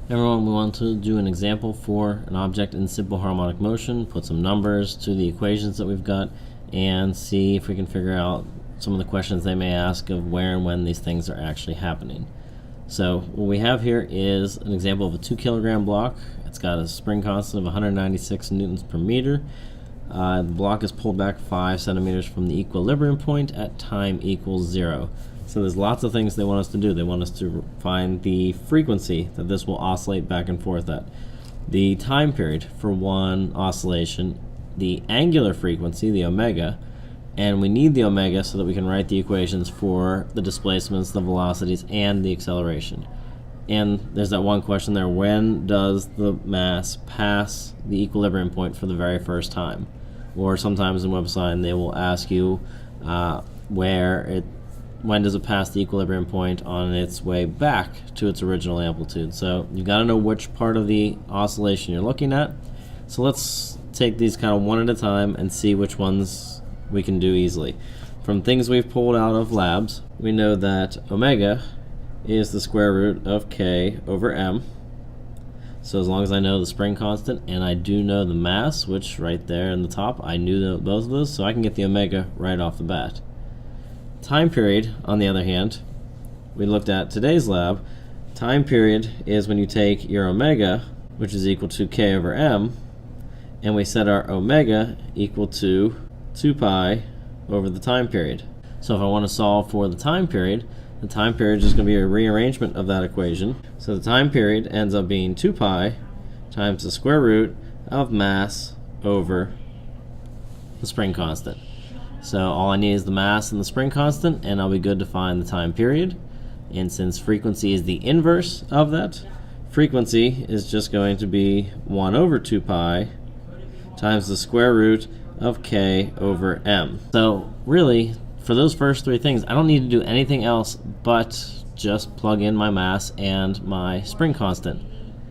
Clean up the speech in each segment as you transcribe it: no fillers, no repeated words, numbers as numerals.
Everyone, we want to do an example for an object in simple harmonic motion, put some numbers to the equations that we've got, and see if we can figure out some of the questions they may ask of where and when these things are actually happening. So what we have here is an example of a 2 kilogram block. It's got a spring constant of 196 newtons per meter. The block is pulled back 5 centimeters from the equilibrium point at time equals 0. So there's lots of things they want us to do. They want us to find the frequency that this will oscillate back and forth at, the time period for one oscillation, the angular frequency, the omega, and we need the omega so that we can write the equations for the displacements, the velocities, and the acceleration. And there's that one question there: when does the mass pass the equilibrium point for the very first time? Or sometimes in WebAssign they will ask you when does it pass the equilibrium point on its way back to its original amplitude. So you've got to know which part of the oscillation you're looking at. So let's take these kind of one at a time and see which ones we can do easily. From things we've pulled out of labs, we know that omega is the square root of k over m. So as long as I know the spring constant and I do know the mass, which right there in the top, I knew both of those, so I can get the omega right off the bat. Time period, on the other hand, we looked at today's lab. Time period is when you take your omega, which is equal to k over m, and we set our omega equal to 2 pi over the time period. So if I want to solve for the time period is just going to be a rearrangement of that equation. So the time period ends up being 2 pi times the square root of mass over the spring constant. So all I need is the mass and the spring constant, and I'll be good to find the time period. And since frequency is the inverse of that, frequency is just going to be 1 over 2 pi times the square root of k over m. So really, for those first three things, I don't need to do anything else but just plug in my mass and my spring constant.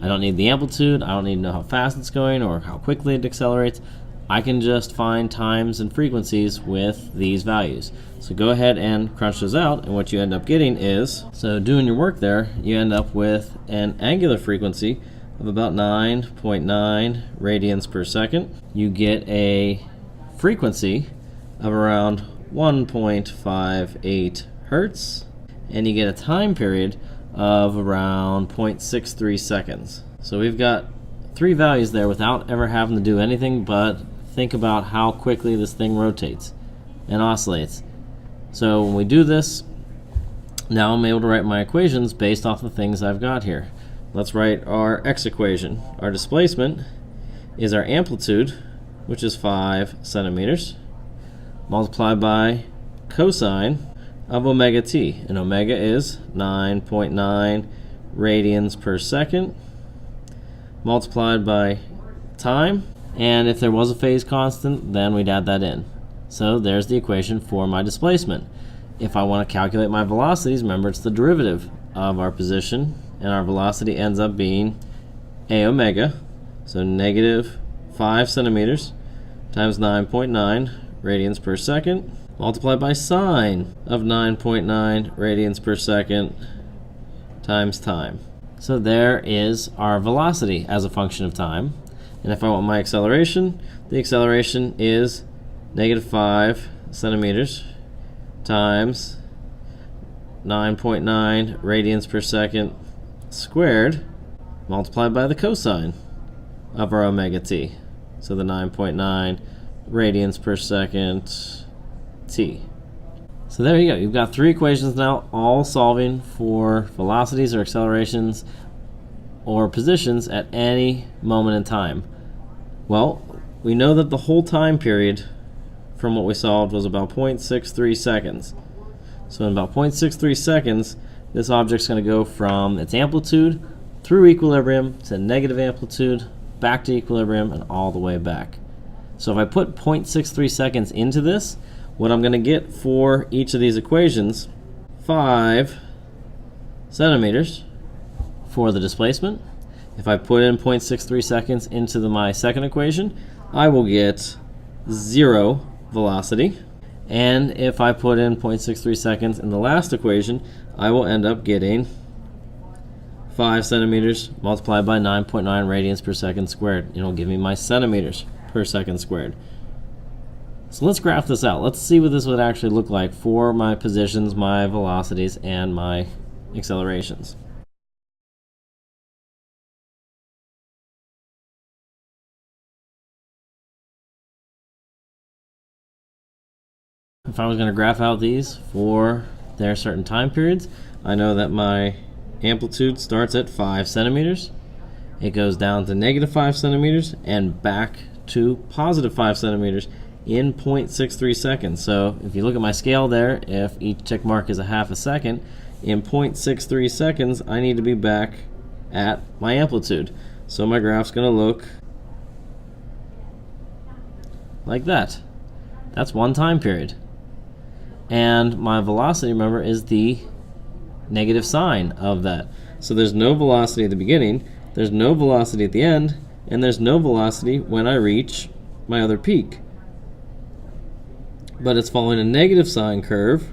I don't need the amplitude, I don't need to know how fast it's going or how quickly it accelerates. I can just find times and frequencies with these values. So go ahead and crunch those out, and what you end up getting is, so doing your work there, you end up with an angular frequency of about 9.9 radians per second. You get a frequency of around 1.58 hertz, and you get a time period of around 0.63 seconds. So we've got three values there without ever having to do anything but think about how quickly this thing rotates and oscillates. So when we do this, now I'm able to write my equations based off the things I've got here. Let's write our x equation. Our displacement is our amplitude, which is 5 centimeters, multiplied by cosine of omega t, and omega is 9.9 radians per second, multiplied by time, and if there was a phase constant, then we'd add that in. So there's the equation for my displacement. If I want to calculate my velocities, remember it's the derivative of our position, and our velocity ends up being a omega, so negative 5 centimeters times 9.9 radians per second, multiplied by sine of 9.9 radians per second times time. So there is our velocity as a function of time. And if I want my acceleration, the acceleration is negative 5 centimeters times 9.9 radians per second squared, multiplied by the cosine of our omega t. So the 9.9 radians per second t. So there you go. You've got three equations now, all solving for velocities or accelerations or positions at any moment in time. Well, we know that the whole time period from what we solved was about 0.63 seconds. So in about 0.63 seconds, this object's going to go from its amplitude through equilibrium to negative amplitude, back to equilibrium, and all the way back. So if I put 0.63 seconds into this, what I'm going to get for each of these equations, 5 centimeters for the displacement. If I put in 0.63 seconds into my second equation, I will get 0 velocity. And if I put in 0.63 seconds in the last equation, I will end up getting 5 centimeters multiplied by 9.9 radians per second squared. It'll give me my centimeters per second squared. So let's graph this out. Let's see what this would actually look like for my positions, my velocities, and my accelerations. If I was going to graph out these for their certain time periods, I know that my amplitude starts at 5 centimeters. It goes down to -5 centimeters and back to +5 centimeters in 0.63 seconds. So if you look at my scale there, if each tick mark is a half a second, in 0.63 seconds I need to be back at my amplitude. So my graph's going to look like that. That's one time period. And my velocity, remember, is the negative sign of that. So there's no velocity at the beginning, there's no velocity at the end, and there's no velocity when I reach my other peak. But it's following a negative sign curve.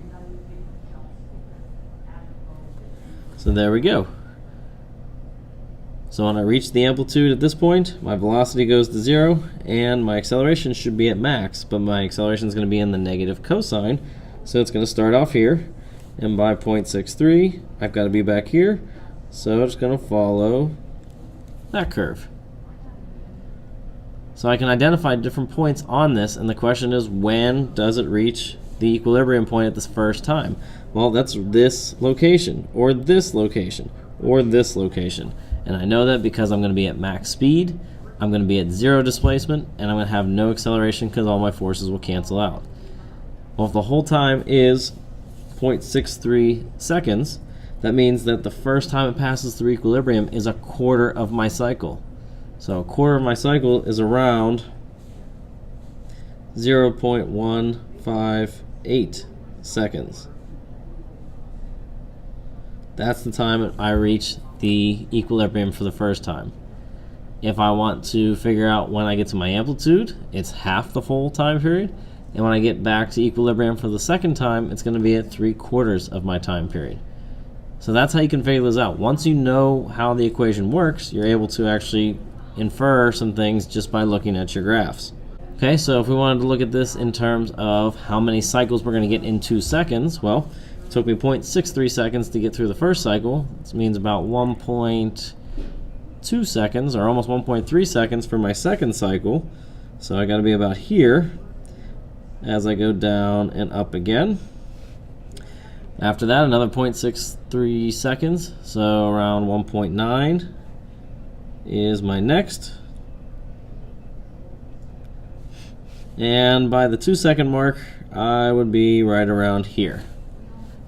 So there we go. So when I reach the amplitude at this point, my velocity goes to 0, and my acceleration should be at max, but my acceleration is going to be in the negative cosine. So it's going to start off here, and by 0.63, I've got to be back here. So it's going to follow that curve. So I can identify different points on this, and the question is, when does it reach the equilibrium point at this first time? Well, that's this location, or this location, or this location. And I know that because I'm going to be at max speed, I'm going to be at 0 displacement, and I'm going to have no acceleration because all my forces will cancel out. Well, if the whole time is 0.63 seconds, that means that the first time it passes through equilibrium is a quarter of my cycle. So a quarter of my cycle is around 0.158 seconds. That's the time I reach the equilibrium for the first time. If I want to figure out when I get to my amplitude, it's half the full time period. And when I get back to equilibrium for the second time, it's going to be at 3/4 of my time period. So that's how you can figure this out. Once you know how the equation works, you're able to actually infer some things just by looking at your graphs. Okay, so if we wanted to look at this in terms of how many cycles we're going to get in 2 seconds, well, it took me 0.63 seconds to get through the first cycle. This means about 1.2 seconds, or almost 1.3 seconds for my second cycle. So I got to be about here as I go down and up again. After that, another 0.63 seconds, so around 1.9 is my next. And by the 2 second mark, I would be right around here.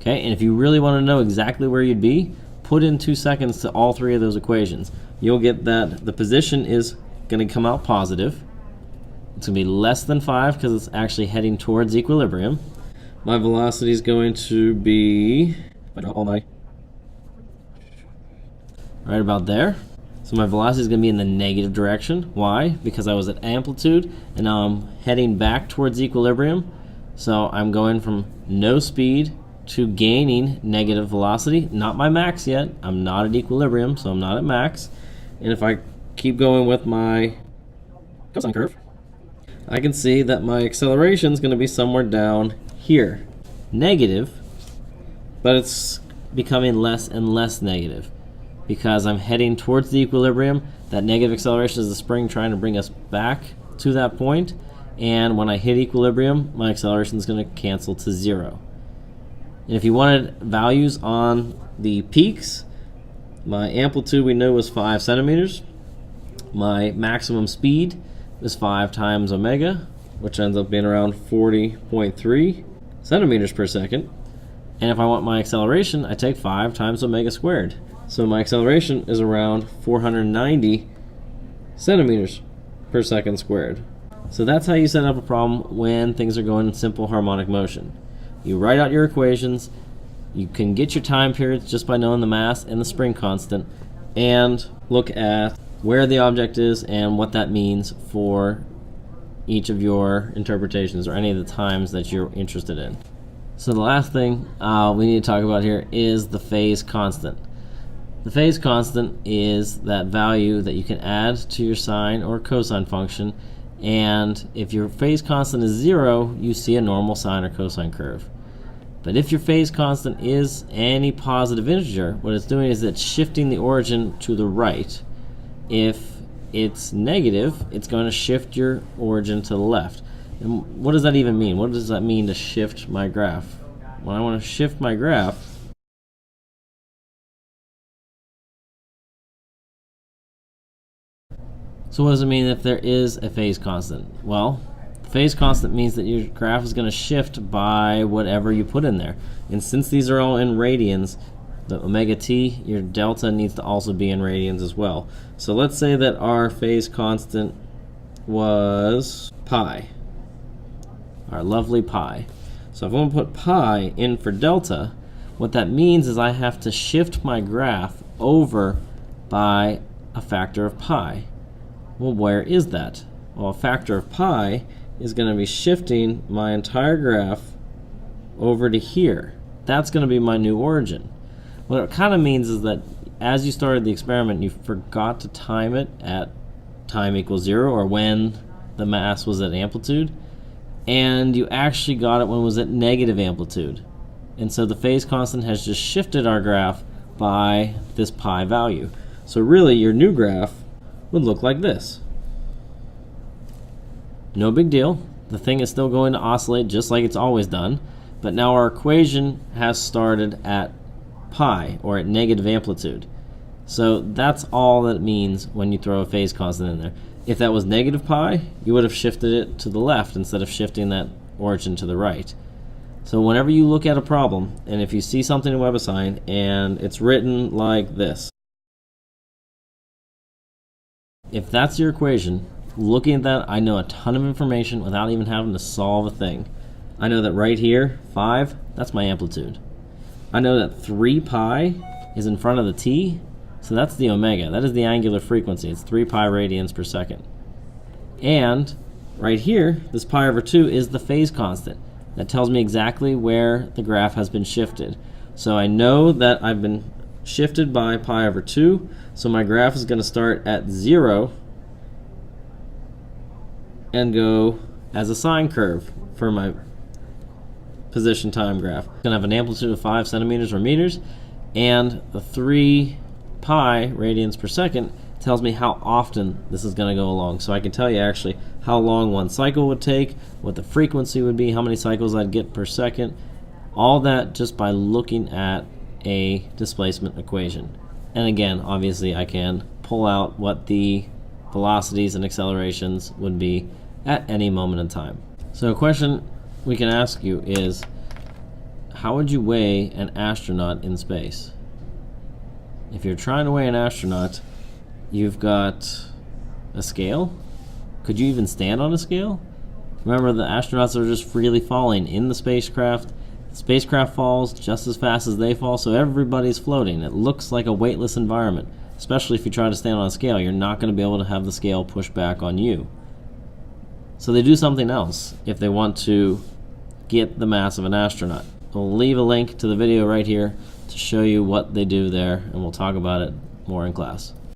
Okay, and if you really want to know exactly where you'd be, put in 2 seconds to all 3 of those equations. You'll get that the position is going to come out positive. It's going to be less than 5 because it's actually heading towards equilibrium. My velocity is going to be right about there. So my velocity is going to be in the negative direction. Why? Because I was at amplitude and now I'm heading back towards equilibrium. So I'm going from no speed to gaining negative velocity. Not my max yet. I'm not at equilibrium, so I'm not at max. And if I keep going with my cosine curve, I can see that my acceleration is going to be somewhere down here. Negative, but it's becoming less and less negative because I'm heading towards the equilibrium. That negative acceleration is the spring trying to bring us back to that point, and when I hit equilibrium, my acceleration is going to cancel to 0. And if you wanted values on the peaks, my amplitude we know was 5 centimeters. My maximum speed is 5 times omega, which ends up being around 40.3 centimeters per second. And if I want my acceleration, I take 5 times omega squared. So my acceleration is around 490 centimeters per second squared. So that's how you set up a problem when things are going in simple harmonic motion. You write out your equations, you can get your time periods just by knowing the mass and the spring constant, and look at where the object is and what that means for each of your interpretations or any of the times that you're interested in. So the last thing we need to talk about here is the phase constant. The phase constant is that value that you can add to your sine or cosine function, and if your phase constant is 0, you see a normal sine or cosine curve. But if your phase constant is any positive integer, what it's doing is it's shifting the origin to the right. If it's negative, it's going to shift your origin to the left. And what does that even mean? What does that mean to shift my graph? When I want to shift my graph, so what does it mean if there is a phase constant? Well, phase constant means that your graph is going to shift by whatever you put in there. And since these are all in radians, the omega t, your delta needs to also be in radians as well. So let's say that our phase constant was pi, our lovely pi. So if I'm going to put pi in for delta, what that means is I have to shift my graph over by a factor of pi. Well, where is that? Well, a factor of pi is going to be shifting my entire graph over to here. That's going to be my new origin. What it kind of means is that as you started the experiment, you forgot to time it at time equals 0, or when the mass was at amplitude, and you actually got it when it was at negative amplitude. And so the phase constant has just shifted our graph by this pi value. So really, your new graph would look like this. No big deal. The thing is still going to oscillate just like it's always done, but now our equation has started at pi, or at negative amplitude. So that's all that it means when you throw a phase constant in there. If that was negative pi, you would have shifted it to the left instead of shifting that origin to the right. So whenever you look at a problem, and if you see something in WebAssign and it's written like this, if that's your equation, looking at that, I know a ton of information without even having to solve a thing. I know that right here, 5, that's my amplitude. I know that 3 pi is in front of the t, so that's the omega. That is the angular frequency. It's 3 pi radians per second. And right here, this pi over 2 is the phase constant. That tells me exactly where the graph has been shifted. So I know that I've been shifted by pi over 2, so my graph is going to start at 0 and go as a sine curve for my position time graph. It's going to have an amplitude of 5 centimeters or meters, and the 3 pi radians per second tells me how often this is going to go along. So I can tell you actually how long one cycle would take, what the frequency would be, how many cycles I'd get per second, all that just by looking at a displacement equation. And again, obviously I can pull out what the velocities and accelerations would be at any moment in time. So a question we can ask you is, how would you weigh an astronaut in space? If you're trying to weigh an astronaut, you've got a scale. Could you even stand on a scale? Remember, the astronauts are just freely falling in the spacecraft. The spacecraft falls just as fast as they fall, so everybody's floating. It looks like a weightless environment. Especially if you try to stand on a scale, you're not going to be able to have the scale push back on you. So they do something else if they want to get the mass of an astronaut. We'll leave a link to the video right here to show you what they do there, and we'll talk about it more in class.